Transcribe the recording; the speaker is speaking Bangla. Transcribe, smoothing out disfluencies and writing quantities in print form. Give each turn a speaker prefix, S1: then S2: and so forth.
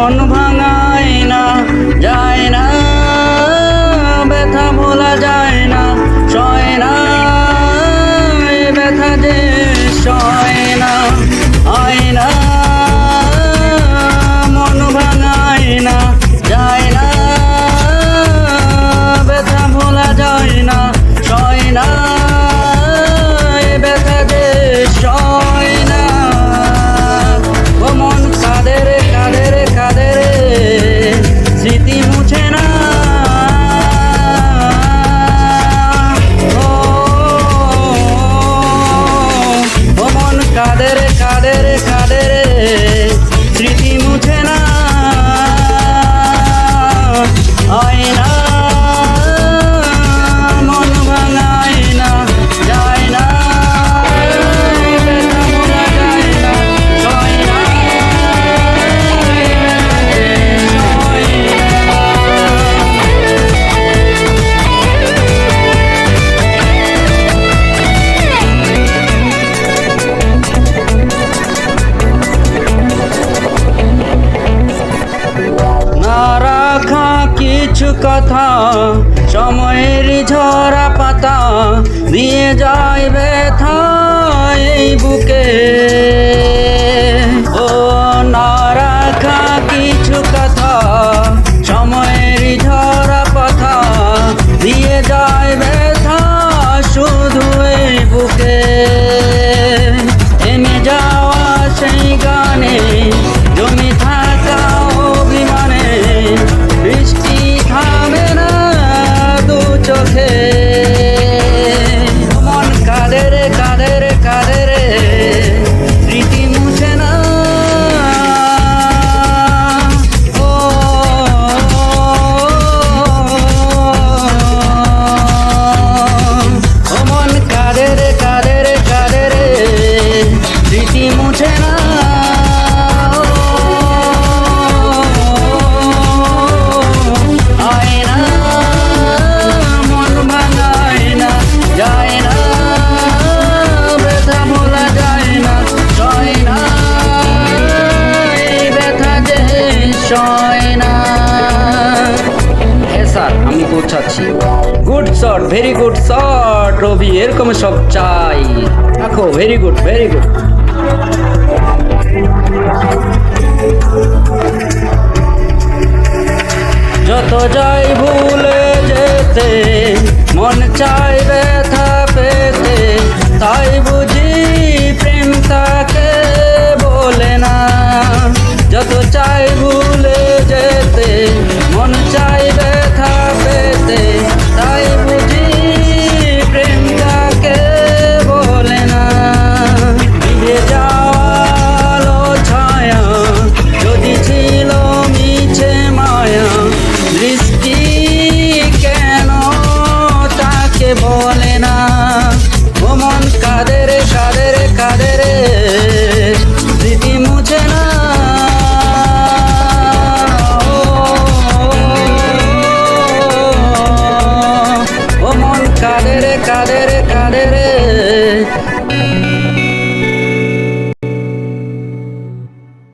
S1: মন ভাঙায় না, যায় না, ব্যথা ভোলা যায় না, সয় না, এ ব্যথা যে সয় না, হয় না, মন ভাঙায় না, যায় না, ব্যথা ভোলা যায় না, সয় না, এ ব্যথা যে সয় না। ও মন কাঁদে রে, কাঁদে রে, কাঁদে রে, স্মৃতি মুছে না। ও মন কাঁদে রে, কাঁদে রে, কাঁদে রে, স্মৃতি মুছে না, হয় না, মন ভাঙায় না, যায় না, ব্যথা ভোলা যায় না, সয় না, না রাখা কিছু কথা, সময়ের ঝরা পাতা দিয়ে যায় ব্যথা এই বুকে। ও না রাখা কিছু কথা, সময়ের ঝরা পাতা দিয়ে যায় ব্যথা শুধু এই বুকে। থেমে যাওয়া সেই গানে, জমে থাকা অভিমানে, বৃষ্টি থামে না দু চোখে। মন কাঁদে রে, কাঁদে রে, কাঁদে রে, স্মৃতি মুছে না। ও মন কাঁদে রে, কাঁদে রে, কাঁদে রে, স্মৃতি মুছে না। হয় না, মন ভাঙায় না, যায় না, ব্যথা ভোলা যায় না, সয় না, এই ব্যথা যে সয় না। হ্যাঁ স্যার, আমি পৌঁছাচ্ছি। Good shot, very good shot Rabi, এরকম সব চাই। দেখো, ভেরি গুড, ভেরি গুড। যত যাই ভুলে যেতে, মন চাই ব্যথা পেতে, তাই বুঝি প্রেম তাকে বলে না। যত চাই ভুলে যেতে, মন চাই ব্যথা পেতে, তাই বুঝি প্রেম তাকে বলে না। ভিজে যাওয়ালো ছায়া যদি ছিল মিছে মায়া, দৃষ্টি কেন তাকে বলে না। ও মন কাঁদে রে, কাঁদে রে, কাঁদে রে, স্মৃতি মুছে না। ও মন কাঁদে রে, কাঁদে রে,